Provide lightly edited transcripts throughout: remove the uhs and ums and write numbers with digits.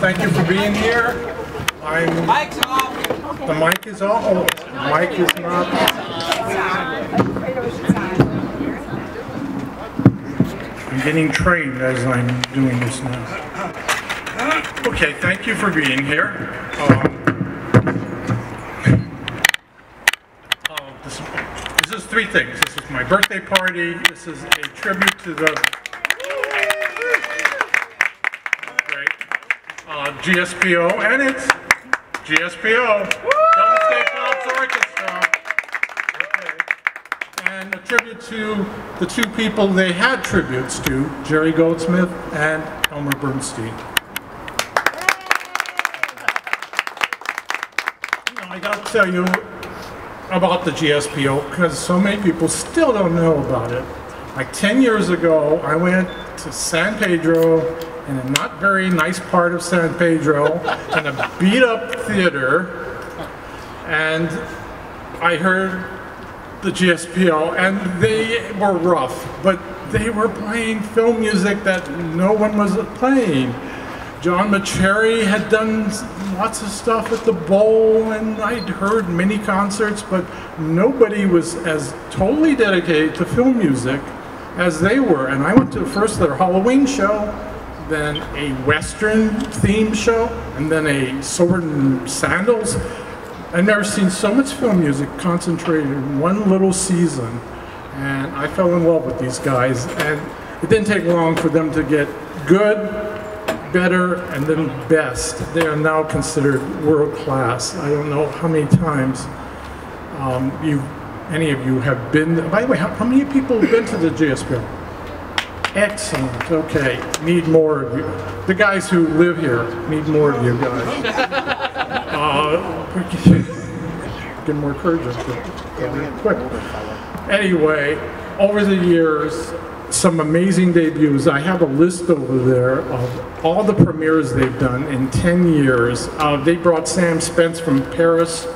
Thank you for being here. Mic's off. The mic is off. Oh, the mic is not. I'm getting trained as I'm doing this now. Okay, thank you for being here. This is three things. This is my birthday party. This is a tribute to the GSPO, and it's GSPO, Golden State Pops Orchestra. Okay. And a tribute to the two people they had tributes to, Jerry Goldsmith and Elmer Bernstein. I gotta tell you about the GSPO because so many people still don't know about it. Like 10 years ago, I went to San Pedro, in a not very nice part of San Pedro, in a beat-up theater, and I heard the GSPO, and they were rough, but they were playing film music that no one was playing. John McCherry had done lots of stuff at the Bowl, and I'd heard many concerts, but nobody was as totally dedicated to film music as they were. And I went to first their Halloween show, then a Western themed show, and then a sword and sandals. I've never seen so much film music concentrated in one little season, and I fell in love with these guys. And it didn't take long for them to get good, better, and then best. They are now considered world class. I don't know how many times any of you have been. By the way, how many people have been to the GSPO? Excellent. Okay, need more of you. The guys who live here need more of you guys. Get more courage quick. Anyway, over the years, some amazing debuts. I have a list over there of all the premieres they've done in 10 years. They brought Sam Spence from Paris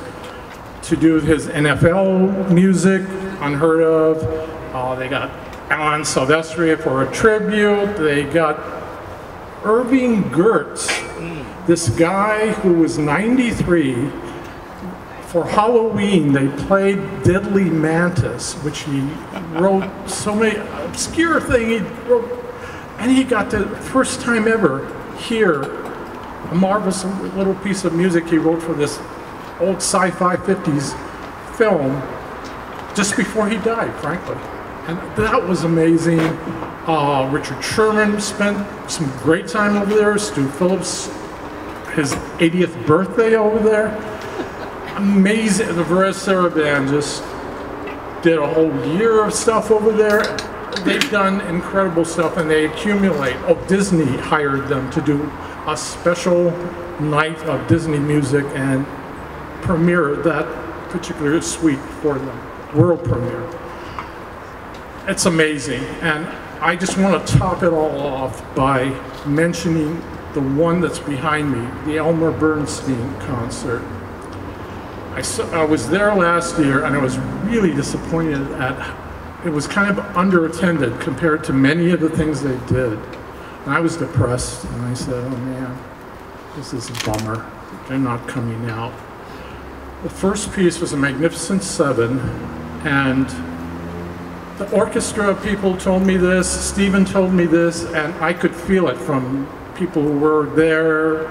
to do his NFL music, unheard of. They got Alan Silvestri for a tribute. They got Irving Gertz, this guy who was 93. For Halloween, they played Deadly Mantis, which he wrote so many obscure thing he wrote, and he got the first time ever hear a marvelous little piece of music he wrote for this old sci-fi 50s film just before he died, frankly. And that was amazing. Richard Sherman spent some great time over there. Stu Phillips, his 80th birthday over there. Amazing. The Verisera band just did a whole year of stuff over there. They've done incredible stuff, and they accumulate. Oh, Disney hired them to do a special night of Disney music and premiere that particular suite for them, world premiere. It's amazing, and I just want to top it all off by mentioning the one that's behind me, the Elmer Bernstein concert. I was there last year, and I was really disappointed at it was kind of underattended compared to many of the things they did. And I was depressed, and I said, oh man, this is a bummer. They're not coming out. The first piece was a Magnificent Seven, and the orchestra people told me this, Stephen told me this, and I could feel it from people who were there.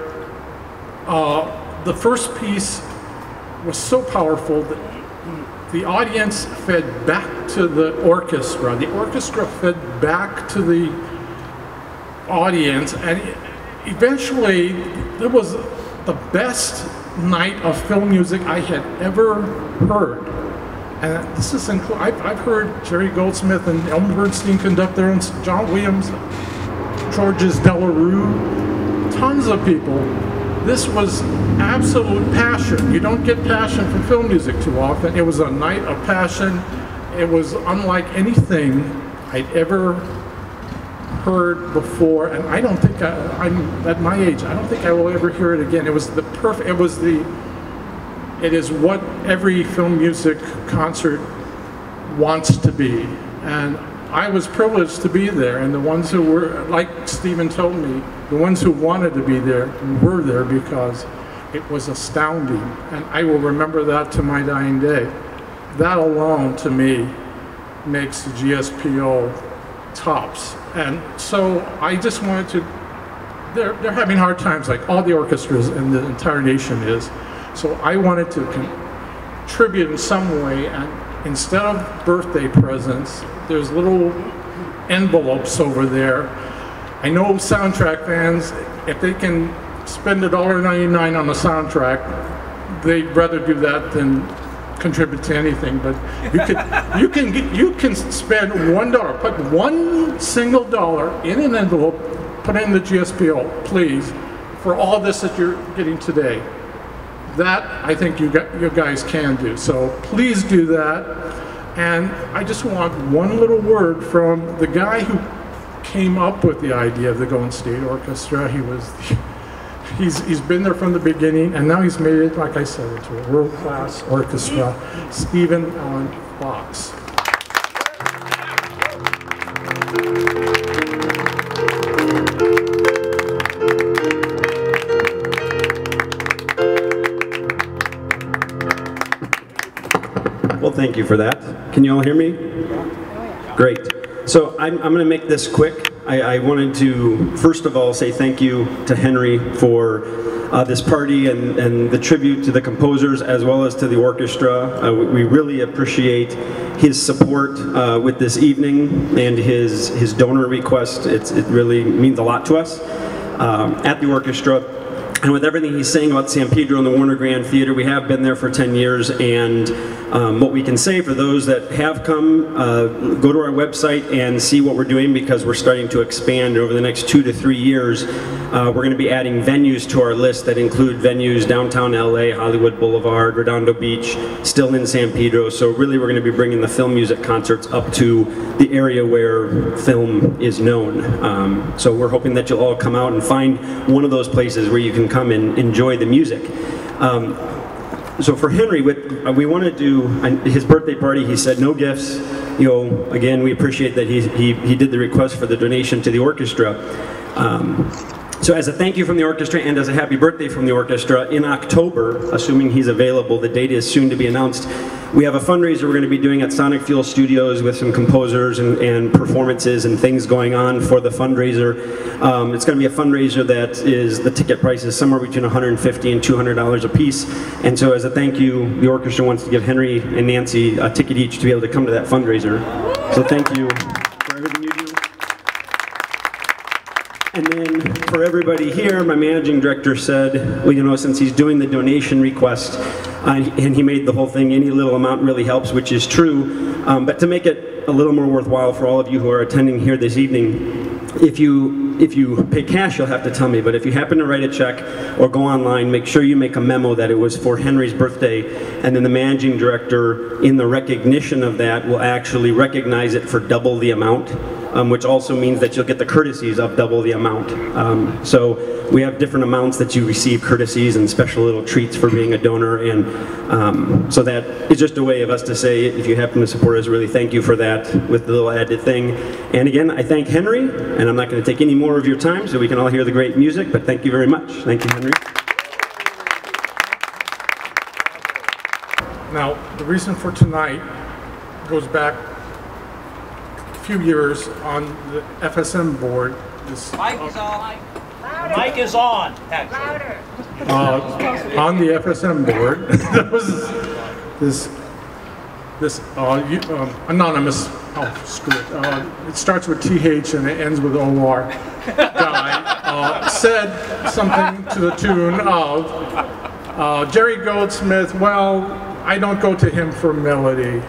The first piece was so powerful that the audience fed back to the orchestra. The orchestra fed back to the audience, and eventually it was the best night of film music I had ever heard. And this is I've heard Jerry Goldsmith and Elmer Bernstein conduct their own, John Williams, Georges Delarue, tons of people. This was absolute passion. You don't get passion from film music too often. It was a night of passion. It was unlike anything I'd ever heard before, and I don't think I'm at my age. I don't think I will ever hear it again. It was the perfect. It is what every film music concert wants to be, and I was privileged to be there, and the ones who were, like Stephen told me, the ones who wanted to be there were there because it was astounding, and I will remember that to my dying day. That alone, to me, makes the GSPO tops. And so I just wanted to, they're having hard times like all the orchestras in the entire nation is. So I wanted to contribute in some way, and instead of birthday presents, there's little envelopes over there. I know soundtrack fans, if they can spend $1.99 on a soundtrack, they'd rather do that than contribute to anything. But you can spend $1, put one single dollar in an envelope, put it in the GSPO, please, for all this that you're getting today. That I think you guys can do. So please do that. And I just want one little word from the guy who came up with the idea of the Golden State Orchestra. He's been there from the beginning, and now he's made it, like I said, into a world-class orchestra, Stephen Allen Fox. Well, thank you for that. Can you all hear me? Great. So I'm going to make this quick. I wanted to, first of all, say thank you to Henry for this party and the tribute to the composers as well as to the orchestra. We really appreciate his support with this evening and his donor request. It really means a lot to us at the orchestra. And with everything he's saying about San Pedro and the Warner Grand Theater, we have been there for 10 years, and what we can say for those that have come, go to our website and see what we're doing, because we're starting to expand over the next 2 to 3 years. We're going to be adding venues to our list that include venues downtown LA, Hollywood Boulevard, Redondo Beach, still in San Pedro. So really we're going to be bringing the film music concerts up to the area where film is known. So we're hoping that you'll all come out and find one of those places where you can come and enjoy the music. So for Henry, we want to do his birthday party. He said no gifts. You know, again, we appreciate that he did the request for the donation to the orchestra. So as a thank you from the orchestra and as a happy birthday from the orchestra, in October, assuming he's available, the date is soon to be announced, we have a fundraiser we're going to be doing at Sonic Fuel Studios with some composers and performances and things going on for the fundraiser. It's going to be a fundraiser that is, the ticket price is somewhere between $150 and $200 a piece. And so as a thank you, the orchestra wants to give Henry and Nancy a ticket each to be able to come to that fundraiser. So thank you for everything you do. And then for everybody here, my managing director said, well, you know, since he's doing the donation request, and he made the whole thing, any little amount really helps, which is true. But to make it a little more worthwhile for all of you who are attending here this evening, if you pay cash, you'll have to tell me, but if you happen to write a check or go online, make sure you make a memo that it was for Henry's birthday, and then the managing director, in the recognition of that, will actually recognize it for double the amount, which also means that you'll get the courtesies of double the amount. So we have different amounts that you receive courtesies and special little treats for being a donor, and so that is just a way of us to say, if you happen to support us, really thank you for that with the little added thing. And again, I thank Henry, and I'm not going to take any more of your time so we can all hear the great music, but thank you very much. Thank you, Henry. Now, the reason for tonight goes back a few years on the FSM board. This, Mic is on. Mic is on. Louder. on the FSM board, there was this anonymous, oh, screw it, it starts with TH and it ends with OR, guy, said something to the tune of, Jerry Goldsmith, well, I don't go to him for melody.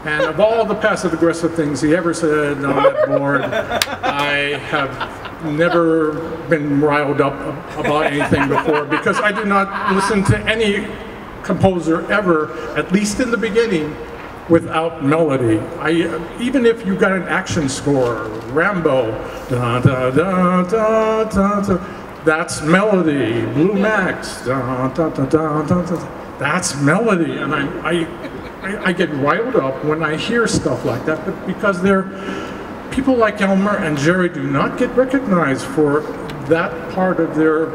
And of all the passive-aggressive things he ever said on that board, I have never been riled up about anything before, because I do not listen to any composer ever, at least in the beginning, without melody. Even if you got an action score, Rambo, da, da, da, da, da, da, that's melody. Blue Max, da, da, da, da, da, da, that's melody. And I I get riled up when I hear stuff like that, but because people like Elmer and Jerry do not get recognized for that part of their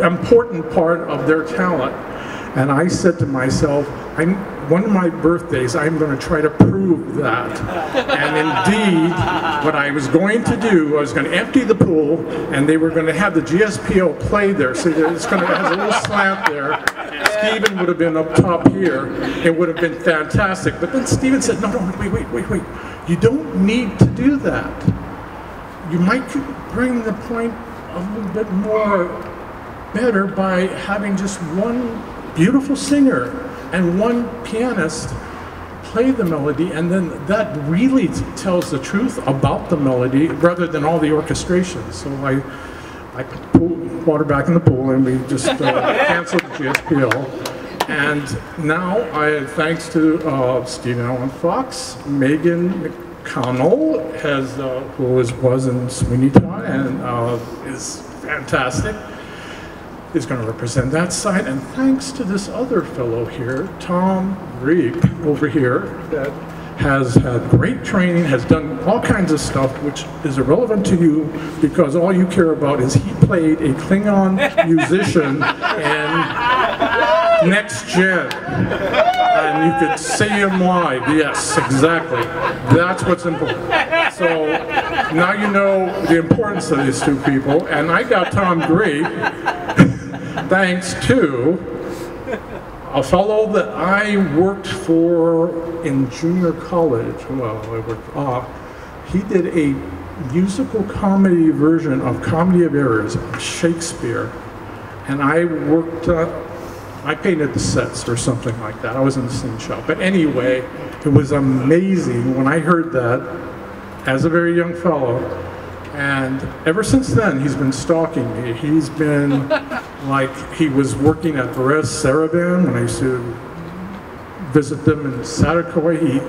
important part of their talent. And I said to myself, one of my birthdays, I'm going to try to prove that. And indeed, what I was going to do, I was going to empty the pool, and they were going to have the GSPO play there. So it's going to have a little slant there. Stephen would have been up top here. It would have been fantastic. But then Stephen said, no, wait. You don't need to do that. You might bring the point a little bit more better by having just one beautiful singer and one pianist play the melody, and then that really tells the truth about the melody rather than all the orchestration. So I put water back in the pool, and we just canceled the GSPO. And now, thanks to Stephen Allen Fox, Maegan McConnel who was in Sweeney Todd and is fantastic, is going to represent that side, and thanks to this other fellow here, Tom Griep, over here, that has had great training, has done all kinds of stuff which is irrelevant to you because all you care about is he played a Klingon musician in Next Gen. And you could see him live. Yes, exactly. That's what's important. So now you know the importance of these two people, and I got Tom Griep thanks to a fellow that I worked for in junior college. Well, he did a musical comedy version of Comedy of Errors of Shakespeare, and I painted the sets or something like that. I was in the scene shop. But anyway, it was amazing when I heard that as a very young fellow. And ever since then, he's been stalking me. He's been he was working at Perez Saravan when I used to visit them in Satakoy.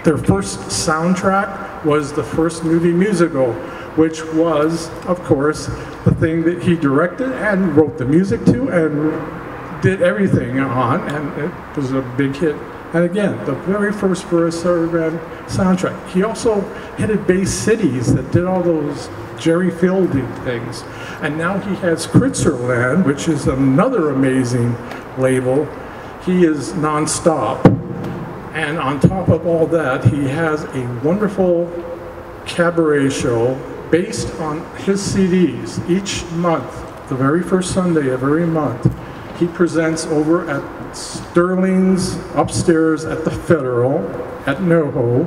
Their first soundtrack was the first movie musical, which was, of course, the thing that he directed and wrote the music to and did everything on, and it was a big hit. And again, the very first Perez Saravan soundtrack. He also headed Bay Cities that did all those Jerry Fielding things. And now he has Kritzerland, which is another amazing label. He is nonstop. And on top of all that, he has a wonderful cabaret show based on his CDs. Each month, the very first Sunday of every month, he presents over at Sterling's upstairs at the Federal at NoHo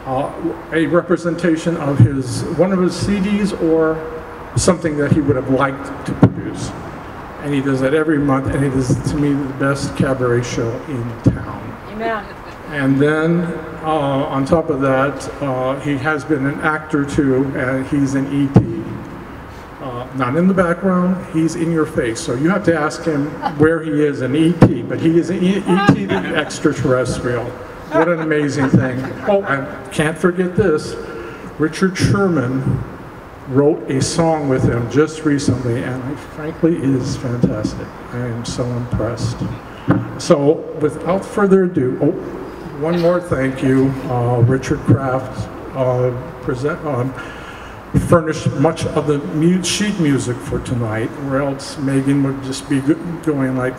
a representation of one of his CDs or something that he would have liked to produce. And he does that every month, and it is, to me, the best cabaret show in town. Amen. And then, on top of that, he has been an actor too, and he's an E.T. Not in the background, he's in your face. So you have to ask him where he is in E.T., but he is an E.T. the extraterrestrial. What an amazing thing. Oh, I can't forget this. Richard Sherman wrote a song with him just recently, and frankly, it is fantastic. I am so impressed. So, without further ado, one more thank you. Richard Kraft furnished much of the sheet music for tonight, or else Maegan would just be going like,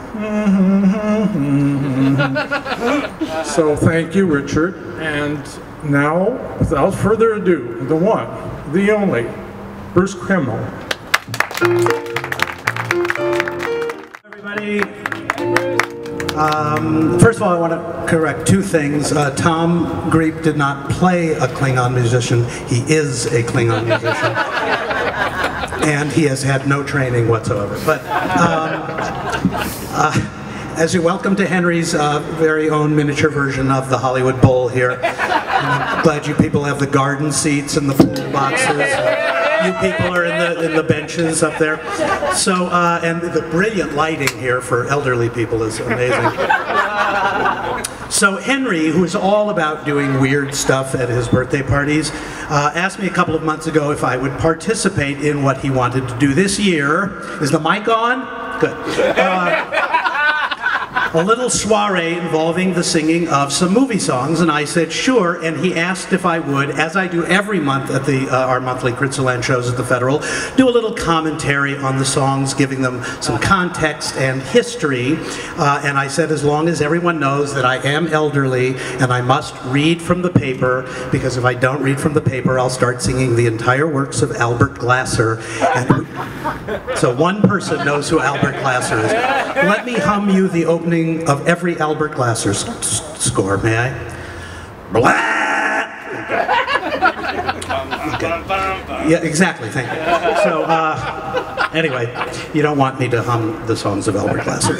So thank you, Richard. And now, without further ado, the one, the only, Bruce Kimmel. Everybody. First of all, I want to correct two things. Tom Griep did not play a Klingon musician. He is a Klingon musician. And he has had no training whatsoever. But as you're welcome to Henry's very own miniature version of the Hollywood Bowl here. I'm glad you people have the garden seats and the pool boxes. You people are in the benches up there. So, and the brilliant lighting here for elderly people is amazing. So Henry, who is all about doing weird stuff at his birthday parties, asked me a couple of months ago if I would participate in what he wanted to do this year. Is the mic on? Good. a little soiree involving the singing of some movie songs, and I said sure, and he asked if I would, as I do every month at our monthly Kritzerland shows at the Federal, do a little commentary on the songs, giving them some context and history, and I said as long as everyone knows that I am elderly and I must read from the paper, because if I don't read from the paper, I'll start singing the entire works of Albert Glasser. And so one person knows who Albert Glasser is. Let me hum you the opening of every Albert Glasser score, may I? Blah! Okay. Yeah, exactly, thank you. So, anyway, you don't want me to hum the songs of Albert Glasser.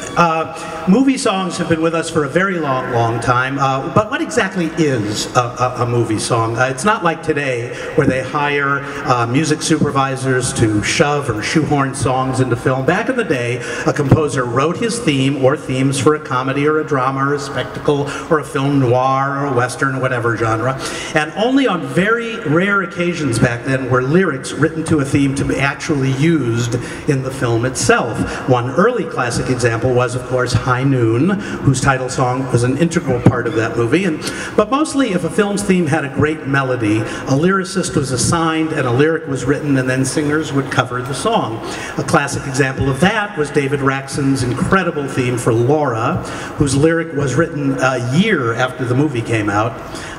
Movie songs have been with us for a very long time, but what exactly is a movie song? It's not like today, where they hire music supervisors to shove or shoehorn songs into film. Back in the day, a composer wrote his theme or themes for a comedy or a drama or a spectacle or a film noir or a western or whatever genre, and only on very rare occasions back then were lyrics written to a theme to be actually used in the film itself. One early classic example was, of course, High Noon, whose title song was an integral part of that movie. But mostly, if a film's theme had a great melody, a lyricist was assigned and a lyric was written, and then singers would cover the song. A classic example of that was David Raxon's incredible theme for Laura, whose lyric was written a year after the movie came out.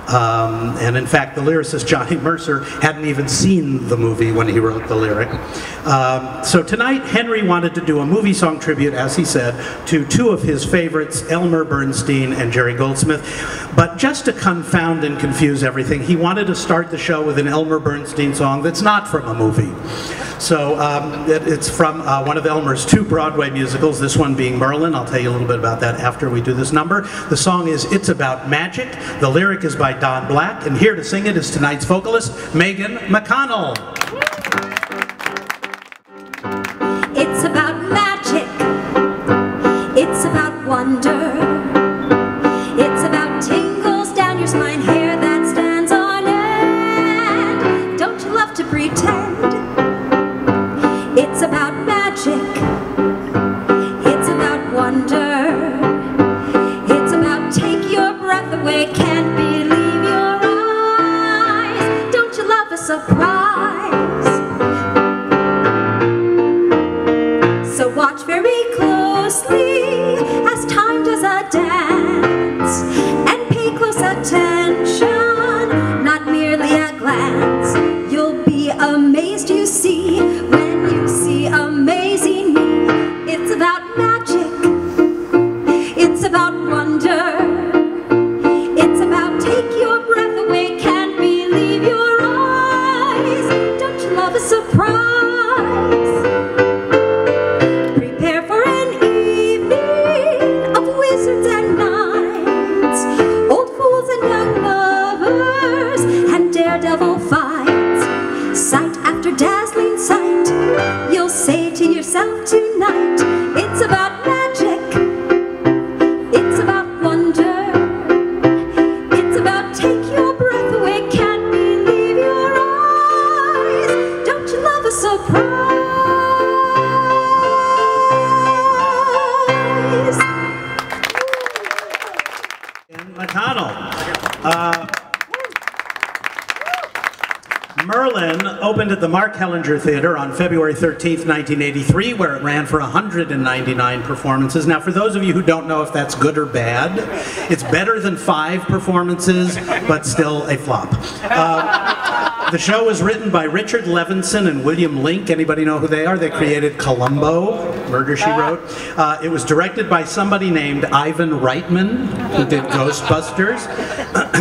And in fact, the lyricist Johnny Mercer hadn't even seen the movie when he wrote the lyric. So tonight, Henry wanted to do a movie song tribute, as he said, to two of his favorites, Elmer Bernstein and Jerry Goldsmith. But just to confound and confuse everything, he wanted to start the show with an Elmer Bernstein song that's not from a movie. So it's from one of Elmer's two Broadway musicals, this one being Merlin. I'll tell you a little bit about that after we do this number. The song is It's About Magic. The lyric is by Don Black, and here to sing it is tonight's vocalist, Maegan McConnell. It's about magic. It's about wonder. It's about tingles down your spine, hair that stands on end. Don't you love to pretend? It's about magic. It's about wonder. It's about take your breath away, can't believe your eyes. Don't you love a surprise? So watch very closely as time does a dance, and pay close attention, not merely a glance. You'll be amazed, you see, when you see amazing me. It's about magic. It's about wonder. It's about take your breath away, can't believe your eyes. Don't you love a surprise? Prepare for an evening of wizards and knights, old fools and young lovers, and daredevil fights. Sight after dazzling sight, you'll say to yourself tonight, it's about magic. It's about wonder. It's about take your breath away, can't believe your eyes. Don't you love a surprise? McConnell. Merlin opened at the Mark Hellinger Theater on February 13th, 1983, where it ran for 199 performances. Now, for those of you who don't know if that's good or bad, it's better than 5 performances, but still a flop. The show was written by Richard Levinson and William Link. Anybody know who they are? They created Columbo, Murder, She Wrote. It was directed by somebody named Ivan Reitman, who did Ghostbusters.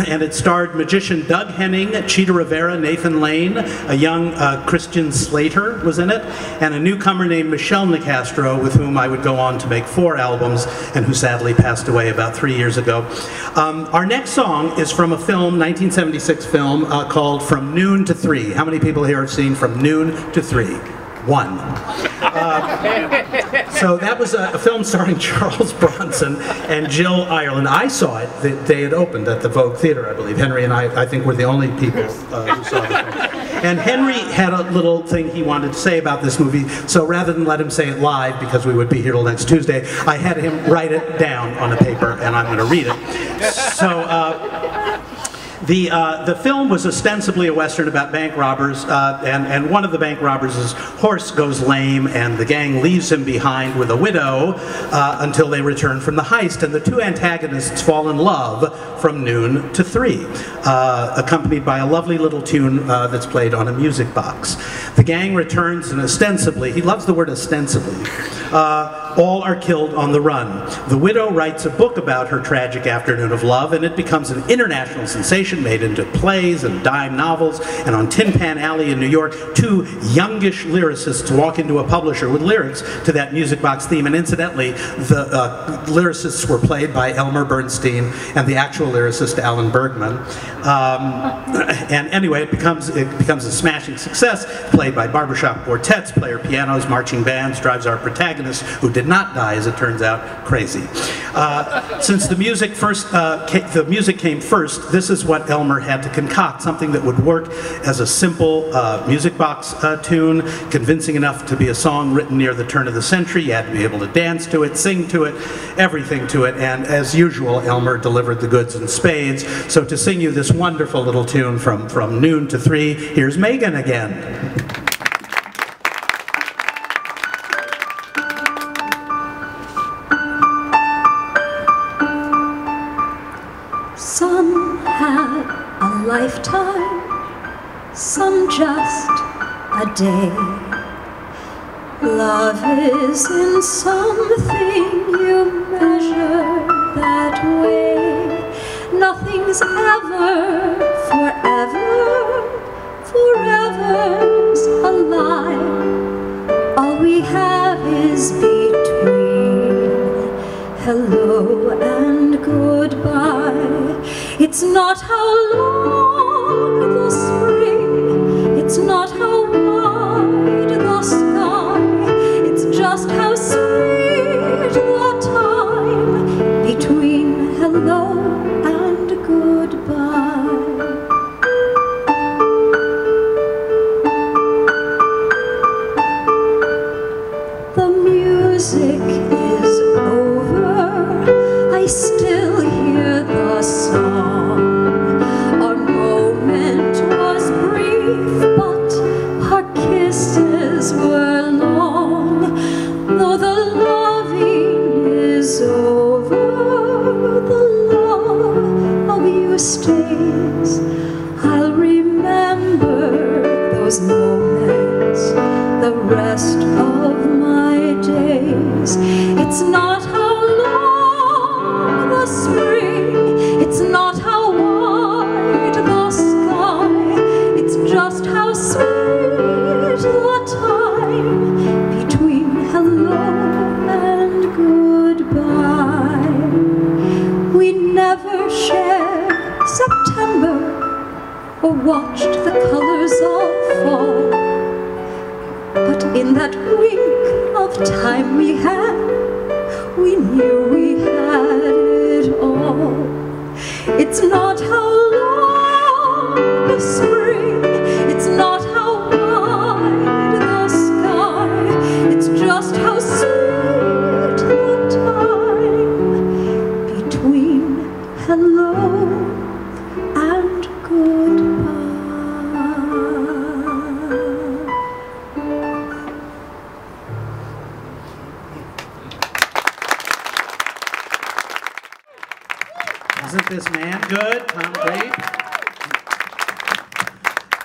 And it starred magician Doug Henning, Cheetah Rivera, Nathan Lane, a young Christian Slater was in it, and a newcomer named Michelle Nicastro, with whom I would go on to make 4 albums, and who sadly passed away about 3 years ago. Our next song is from a film, 1976 film, called From Noon to 3. How many people here have seen From Noon to 3? one. So that was a film starring Charles Bronson and Jill Ireland. I saw it the day it opened at the Vogue Theater, I believe. Henry and I think, were the only people who saw the film. And Henry had a little thing he wanted to say about this movie, so rather than let him say it live, because we would be here till next Tuesday, I had him write it down on a paper, and I'm going to read it. So, the film was ostensibly a Western about bank robbers, and one of the bank robbers' horse goes lame, and the gang leaves him behind with a widow until they return from the heist, and the two antagonists fall in love from noon to 3, accompanied by a lovely little tune that's played on a music box. The gang returns, and ostensibly, he loves the word ostensibly, all are killed on the run. The widow writes a book about her tragic afternoon of love, and it becomes an international sensation, made into plays and dime novels, and on Tin Pan Alley in New York, 2 youngish lyricists walk into a publisher with lyrics to that music box theme, and incidentally, the lyricists were played by Elmer Bernstein and the actual lyricist Alan Bergman. And anyway, it becomes a smashing success, played by barbershop quartets, player pianos, marching bands, drives our protagonist, who did not die, as it turns out, crazy. Since the music came first, this is what Elmer had to concoct, something that would work as a simple music box tune, convincing enough to be a song written near the turn of the century. You had to be able to dance to it, sing to it, everything to it, and as usual, Elmer delivered the goods in spades. So to sing you this wonderful little tune from noon to 3, here's Maegan again. Some had a lifetime, some just a day. Love is in something you measure that way. Nothing's ever forever, forever's a lie. All we have is between hello and goodbye. It's not how long the spring, it's not how wide the sky, it's just how sweet the time between hello and goodbye. The music is over, I still hear the song. Our moment was brief, but our kisses were long. Though the loving is over, the love of you stays. I'll remember those moments the rest of my days. It's not how long the spring, it's not how wide the sky, it's just how sweet the time between hello and goodbye. We never shared September or watched the colors all fall, but in that wink of time we had, we knew we had it all. It's not how long the spring, it's not how wide the sky, it's just how sweet the time between hello and goodbye. Isn't this man good? Tom Griep?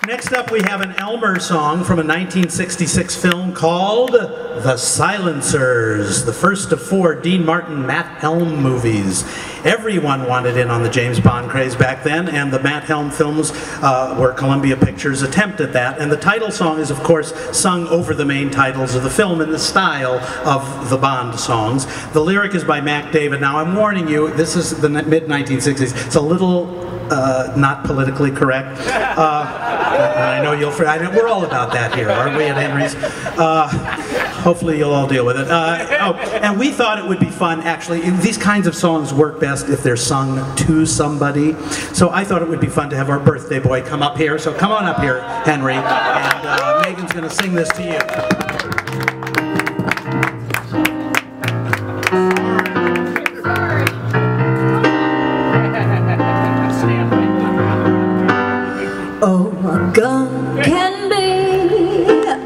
Next up, we have an Elmer song from a 1966 film called The Silencers, the first of 4 Dean Martin Matt Helm movies. Everyone wanted in on the James Bond craze back then, and the Matt Helm films were Columbia Pictures' attempt at that. And the title song is, of course, sung over the main titles of the film in the style of the Bond songs. The lyric is by Mac David. Now, I'm warning you, this is the mid-1960s. It's a little not politically correct. I know we're all about that here, aren't we, at Henry's? Hopefully you'll all deal with it. And we thought it would be fun, actually. These kinds of songs work best if they're sung to somebody. So I thought it would be fun to have our birthday boy come up here. So come on up here, Henry. And Maegan's going to sing this to you. Oh, a gun can be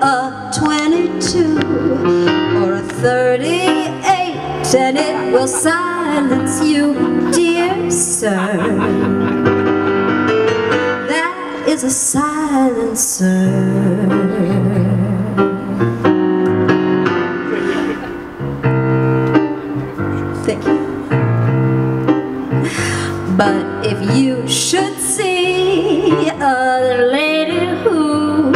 a 22 or a 38, and it will silence you, dear sir. That is a silencer. Thank you. But if you should see a lady who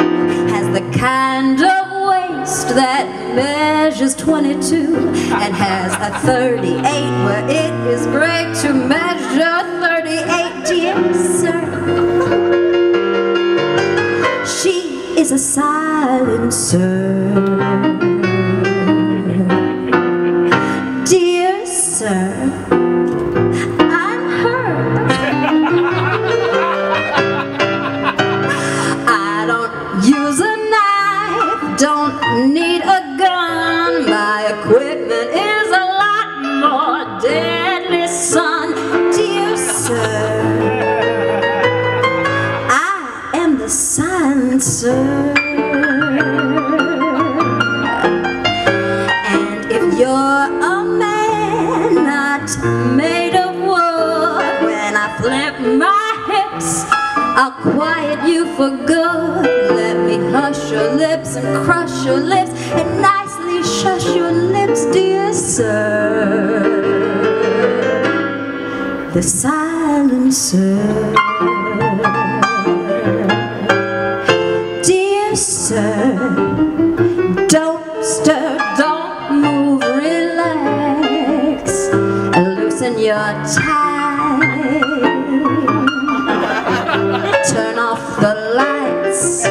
has the kind of waist that measures 22 and has a 38 where it is great to measure 38, dear sir, she is a silencer. Dear sir, need a gun, my equipment is a lot more deadly, son. Dear sir, I am the silencer. And if you're a man not made of wood, when I flip my hips, I'll quiet you for good. Let me hush your lips and crush your lips and nicely shush your lips, dear sir. The silencer. Dear sir, don't stir, don't move, relax, loosen your tie. Turn off the lights.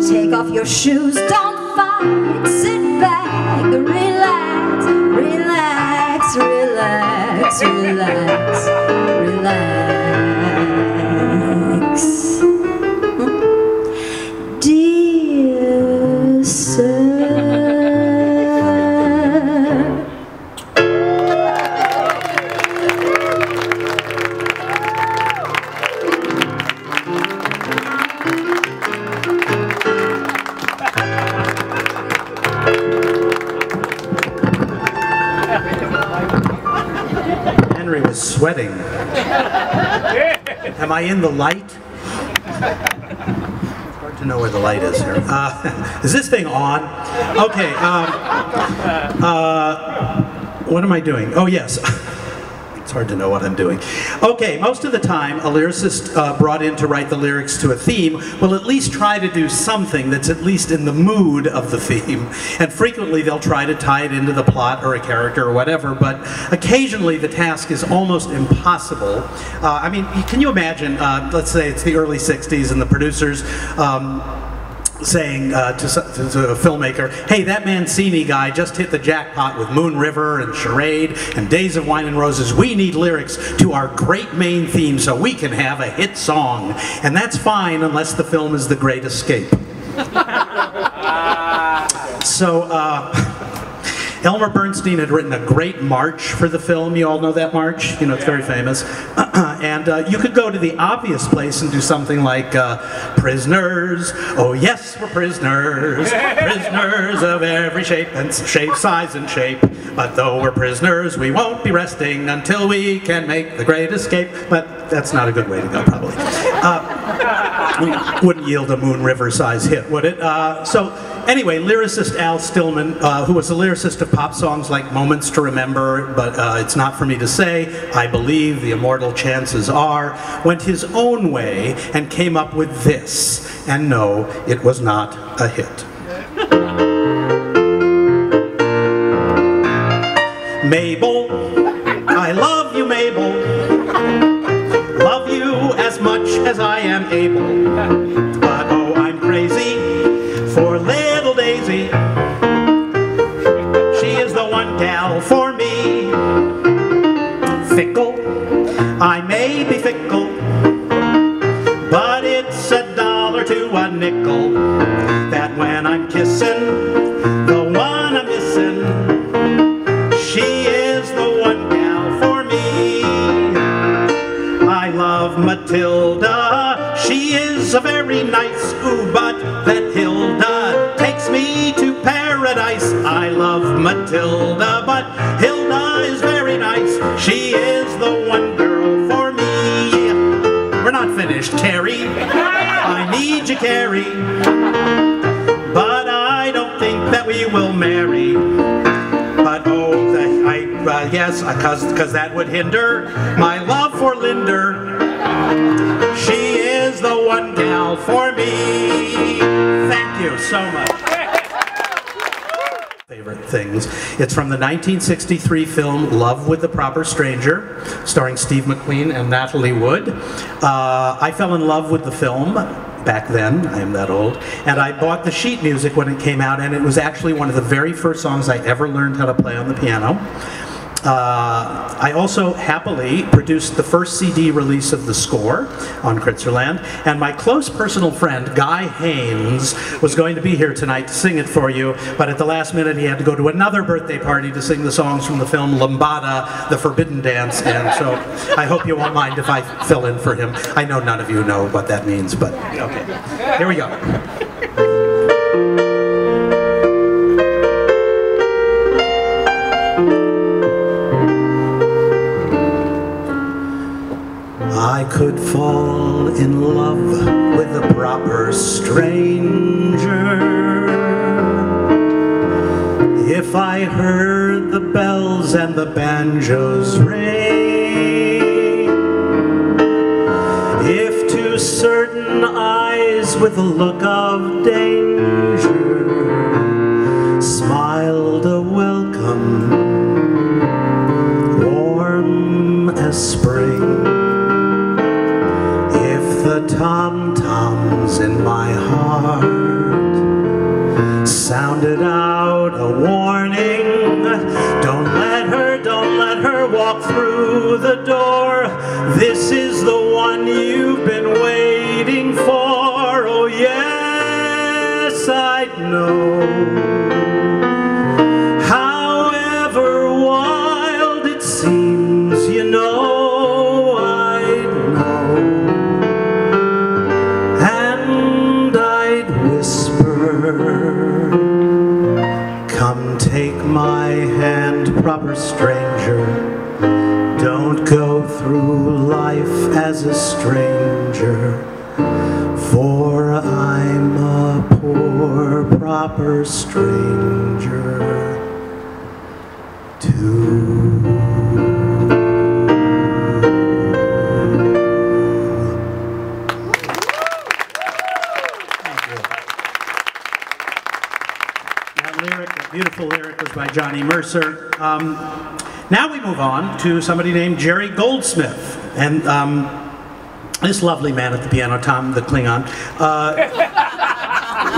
Take off your shoes, don't fight. Sit back, relax, relax, relax, relax, relax. Dear sir. Sweating. Am I in the light? It's hard to know where the light is here. Is this thing on? Okay. What am I doing? Oh, yes. It's hard to know what I'm doing. Okay, most of the time, a lyricist brought in to write the lyrics to a theme will at least try to do something that's at least in the mood of the theme. And frequently they'll try to tie it into the plot or a character or whatever, but occasionally the task is almost impossible. I mean, can you imagine, let's say it's the early 60s and the producers saying to a filmmaker, hey, that Mancini guy just hit the jackpot with Moon River and Charade and Days of Wine and Roses. We need lyrics to our great main theme so we can have a hit song. And that's fine unless the film is The Great Escape. So, Elmer Bernstein had written a great march for the film. You all know that march? You know, it's very famous. And you could go to the obvious place and do something like, prisoners, oh yes, we're prisoners, prisoners of every shape, size, and shape. But though we're prisoners, we won't be resting until we can make the great escape. But that's not a good way to go, probably. Wouldn't yield a Moon River size hit, would it? So anyway, lyricist Al Stillman, who was a lyricist of pop songs like Moments to Remember, but it's not for me to say, I Believe, The Immortal Chances Are, went his own way and came up with this. And no, it was not a hit. Mabel, I love you, Mabel. as I am able. But oh, I'm crazy for little Daisy. She is the one gal for me. Fickle, I may be fickle, but it's $1 to a nickel that when I'm kissing the one I'm missing, she is the one gal for me. I love Matilda, she is a very nice, ooh, but that Hilda takes me to paradise. I love Matilda, but Hilda is very nice, she is the one girl for me. We're not finished, Carrie. I need you, Carrie, but I don't think that we will marry. But oh, yes, because that would hinder my love for Linder. She is the one gal for me. Thank you so much. Favorite things. It's from the 1963 film Love with the Proper Stranger, starring Steve McQueen and Natalie Wood. I fell in love with the film back then, I am that old, and I bought the sheet music when it came out, and it was actually one of the very first songs I ever learned how to play on the piano. I also happily produced the first CD release of the score on Kritzerland, and my close personal friend, Guy Haynes, was going to be here tonight to sing it for you, but at the last minute he had to go to another birthday party to sing the songs from the film Lambada, The Forbidden Dance, and so I hope you won't mind if I fill in for him. I know none of you know what that means, but okay. Here we go. I could fall in love with a proper stranger if I heard the bells and the banjos ring, if to certain eyes with a look of danger smiled a welcome warm as spring. The tom-toms in my heart sounded out a warning. Don't let her walk through the door. This is the one you've been waiting for. Oh yes, I know. However wild it seems, you know, come take my hand, proper stranger. Don't go through life as a stranger, for I'm a poor proper stranger too. Beautiful lyric was by Johnny Mercer. Now we move on to somebody named Jerry Goldsmith. And this lovely man at the piano, Tom the Klingon,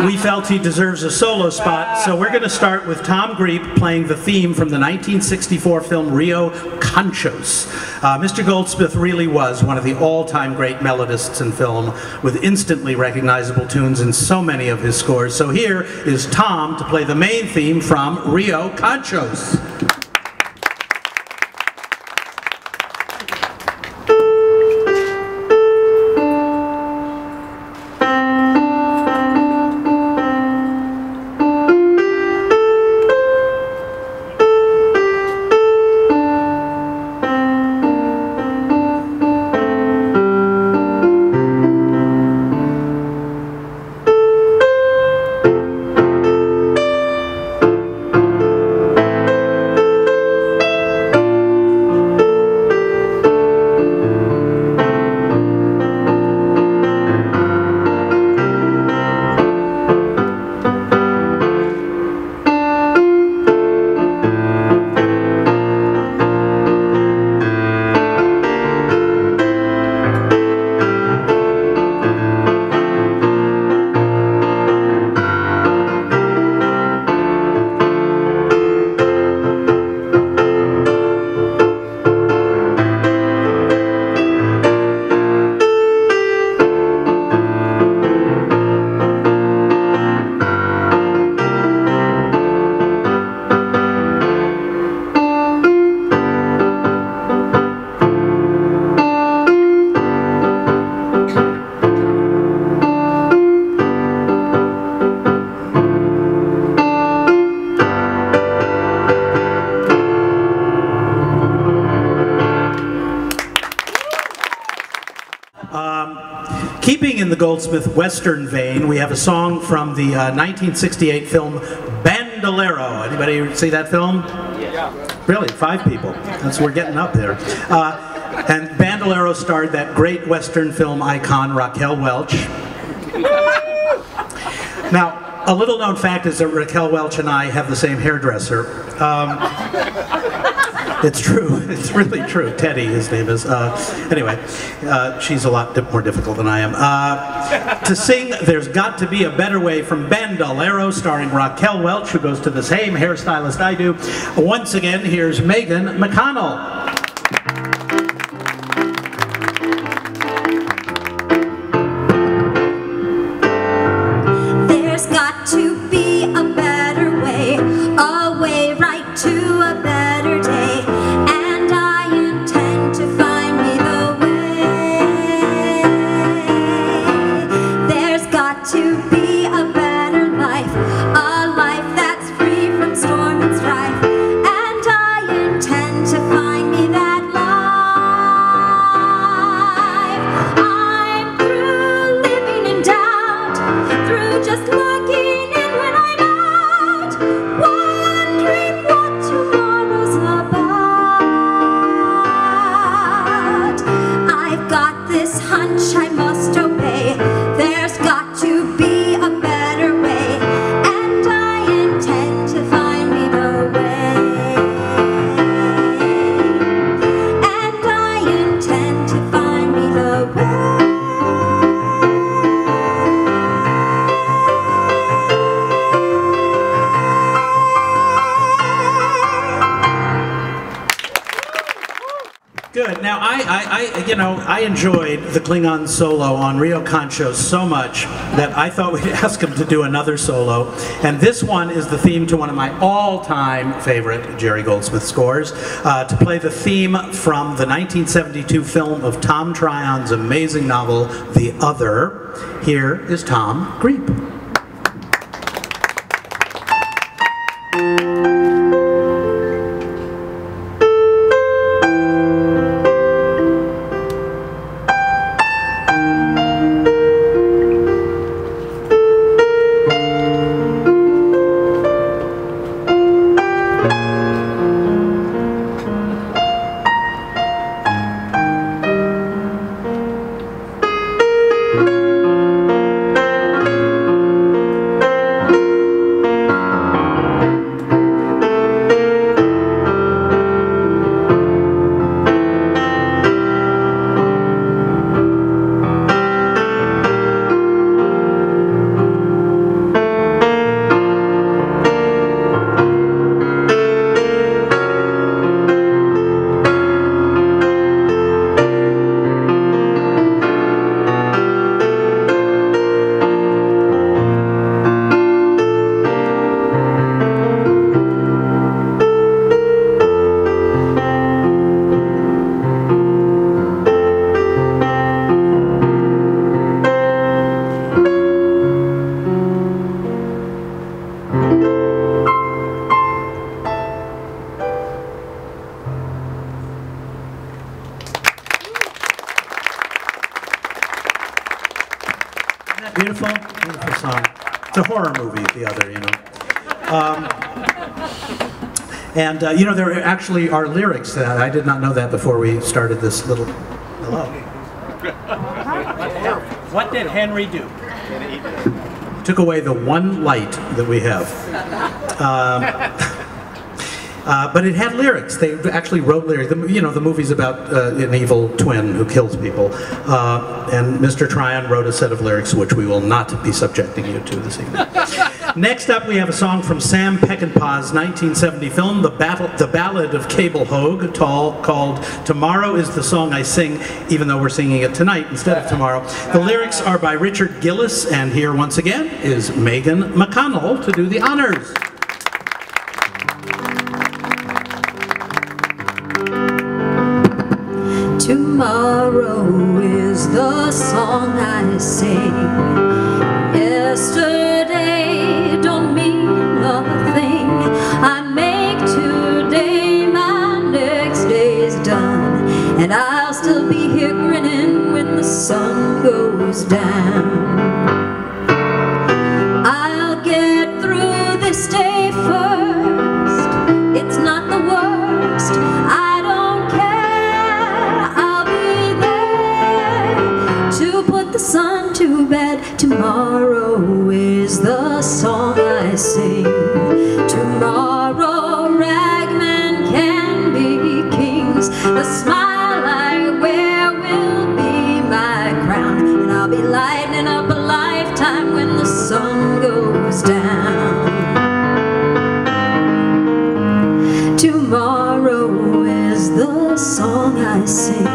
we felt he deserves a solo spot, so we're going to start with Tom Griep playing the theme from the 1964 film Rio Conchos. Mr. Goldsmith really was one of the all-time great melodists in film, with instantly recognizable tunes in so many of his scores. So here is Tom to play the main theme from Rio Conchos. Keeping in the Goldsmith Western vein, we have a song from the 1968 film Bandolero. Anybody see that film? Yeah. Really, 5 people. We're getting up there. And Bandolero starred that great Western film icon Raquel Welch. Now, a little known fact is that Raquel Welch and I have the same hairdresser. It's true. It's really true. Teddy, his name is. Anyway, she's a lot more difficult than I am. To sing There's Got to Be a Better Way from Bandolero, starring Raquel Welch, who goes to the same hairstylist I do. Once again, here's Maegan McConnell. There's got to be a better way, a way right to a better day, and I intend to find me the way. There's got to be a better life, a life that's free from storm and strife, and I intend to find me that life. I'm through living in doubt, through just looking in when I'm out, wondering what tomorrow's about. I've got this hunch I must obey. There's got to be a better way, and I intend to find me the way. And I intend to find me the way. Good. Now, I enjoyed the Klingon solo on Rio Concho so much that I thought we'd ask him to do another solo. And this one is the theme to one of my all-time favorite Jerry Goldsmith scores, to play the theme from the 1972 film of Tom Tryon's amazing novel, The Other. Here is Tom Griep. Beautiful, beautiful song. It's a horror movie, The Other, you know. There actually are lyrics to that. I did not know that before we started this little... Hello. What did Henry do? Took away the one light that we have. But it had lyrics. They actually wrote lyrics. The movie's about an evil twin who kills people. And Mr. Tryon wrote a set of lyrics which we will not be subjecting you to this evening. Next up, we have a song from Sam Peckinpah's 1970 film, The Ballad of Cable Hogue, called Tomorrow is the Song I Sing, even though we're singing it tonight instead of tomorrow. The lyrics are by Richard Gillis, and here once again is Maegan McConnell to do the honors. Tomorrow is the song I sing. Yesterday don't mean a thing. I make today my next day's done, and I'll still be here grinning when the sun sun goes down. I'll get through this day first. It's not the worst. I don't care. I'll be there to put the sun to bed. Tomorrow is the song I sing. Tomorrow ragmen can be kings. The smile I wear will be my crown, and I'll be lighting up a lifetime when the sun goes down. Tomorrow is the song I sing.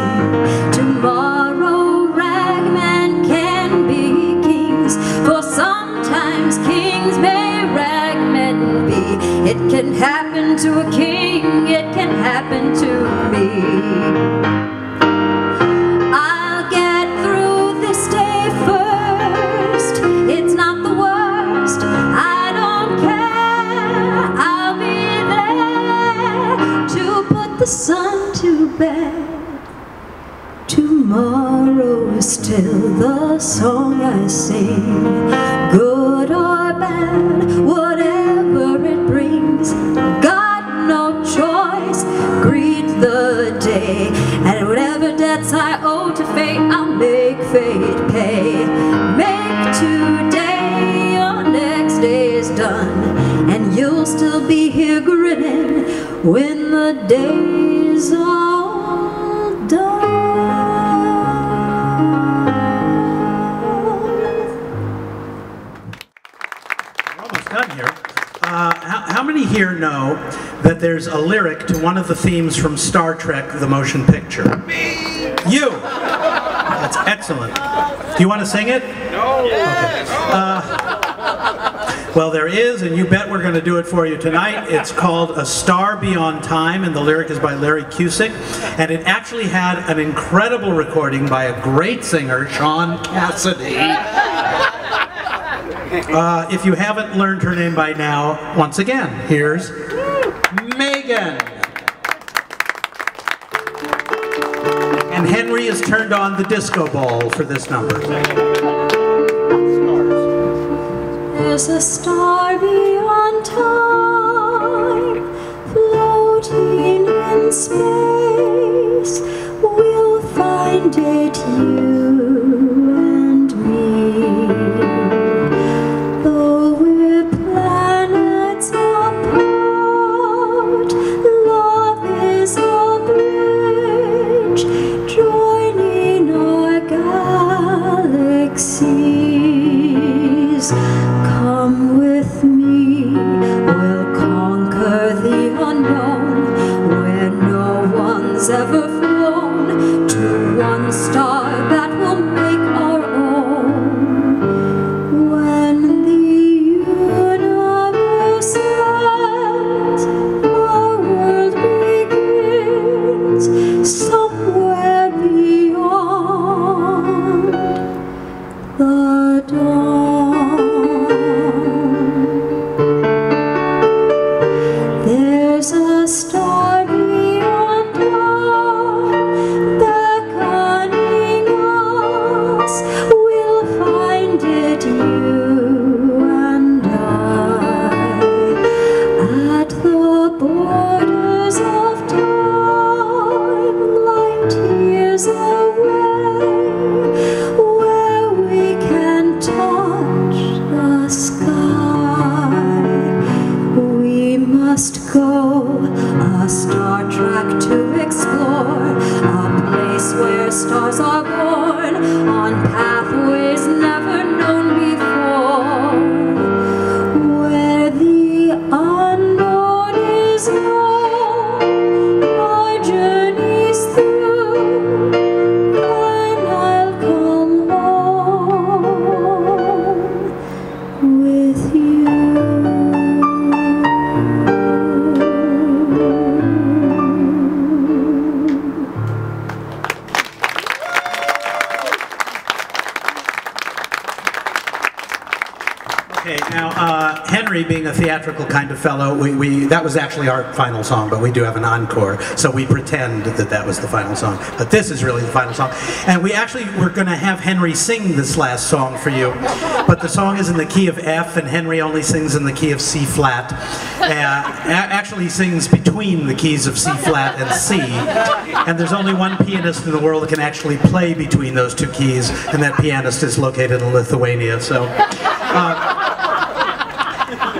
Tomorrow ragmen can be kings, for sometimes kings may ragmen be. It can happen to a king, it can happen to me. I'll get through this day first. It's not the worst. I don't care. I'll be there to put the sun to bed. Tomorrow is still the song I sing. Good or bad, whatever it brings, got no choice. Greet the day, and whatever debts I owe to fate, I'll make fate pay. Make today your next day's done, and you'll still be here grinning when the day's all done. Done here. How many here know that there's a lyric to one of the themes from Star Trek, the motion picture? Me! You! That's excellent. Do you want to sing it? No! Okay. Well, there is, and you bet we're going to do it for you tonight. It's called A Star Beyond Time, and the lyric is by Larry Cusick. And it actually had an incredible recording by a great singer, Sean Cassidy. If you haven't learned her name by now, once again, here's Maegan. And Henry has turned on the disco ball for this number. There's a star beyond time, floating in space. We'll find it, you and me. Though we're planets apart, love is a bridge joining our galaxies. Come with me, we'll conquer the unknown, where no one's ever flown, to one star that will make our own. When the universe ends, our world begins, somewhere beyond the dawn. There's a star beyond time, beckoning us. We'll find it, you and I, at the borders of time, light years away, where we can touch the sky. We must go a star track to explore, a place where stars are born on pathways Okay, now Henry, being a theatrical kind of fellow, that was actually our final song, but we do have an encore, so we pretend that that was the final song. But this is really the final song. And we actually were going to have Henry sing this last song for you, but the song is in the key of F, and Henry only sings in the key of C flat. Actually sings between the keys of C flat and C, and there's only one pianist in the world that can actually play between those two keys, and that pianist is located in Lithuania. So.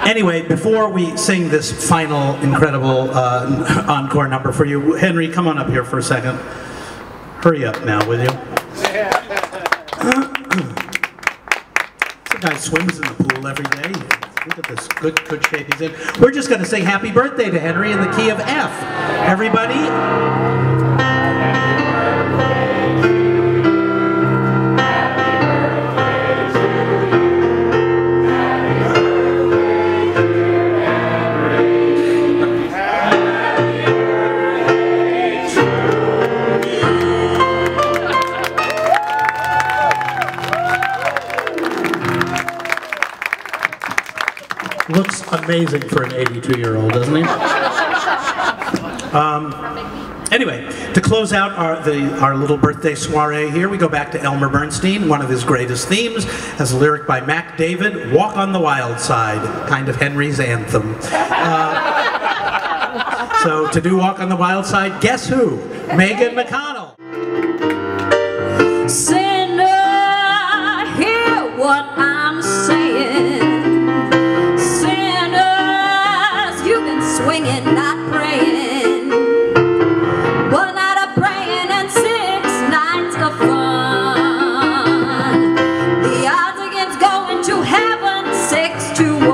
Anyway, before we sing this final incredible encore number for you, Henry, come on up here for a second. Hurry up now, will you? This guy swims in the pool every day. Look at this good shape he's in. We're just going to sing happy birthday to Henry in the key of F. Everybody? Looks amazing for an 82-year-old, doesn't he? Anyway, to close out our little birthday soiree here, we go back to Elmer Bernstein. One of his greatest themes has a lyric by Mac David, "Walk on the Wild Side," kind of Henry's anthem. So to do "Walk on the Wild Side," guess who? Maegan McConnell. Sinner, hear what I'm saying. Swinging, not praying. 1 night of praying and 6 nights of fun. The odds against going to heaven, 6 to 1.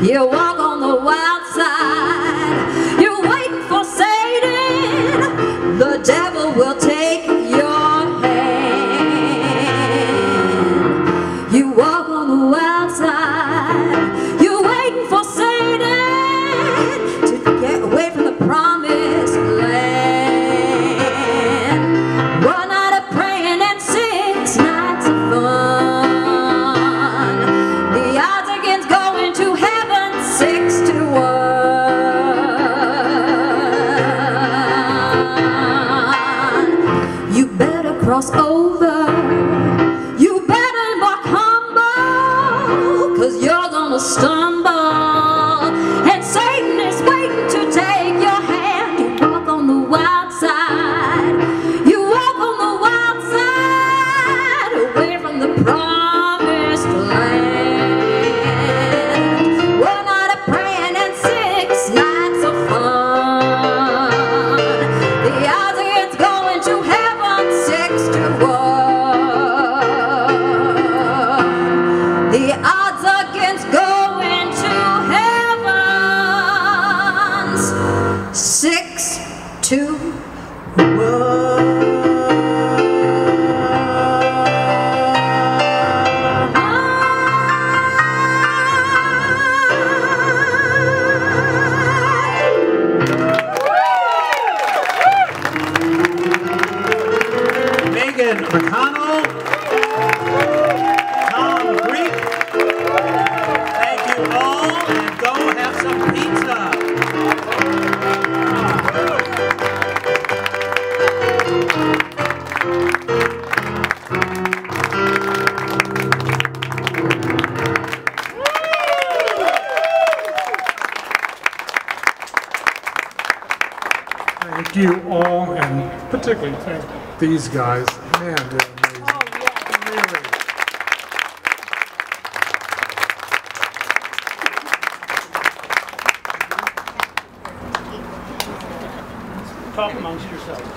You walk on the wild side. You're waiting for Satan. The devil will take your hand. You walk on the wild side. You're waiting for Satan to get away from the promised land. 1 night of praying and 6 nights of fun. The odds against going to heaven, 6 to 1. You better cross over. Stumble, and Satan is waiting to take your hand. You walk on the wild side. You walk on the wild side, away from the promised land. 1 night of praying and 6 nights of fun. The odds against going to heaven, 6 to 1. The odds against going to heavens, 6 to 1. Maegan McConnell, Griep. Thank you all, and go have some pizza. Thank you all, and particularly thank these guys. Man, they're amazing. Really. Talk amongst yourselves.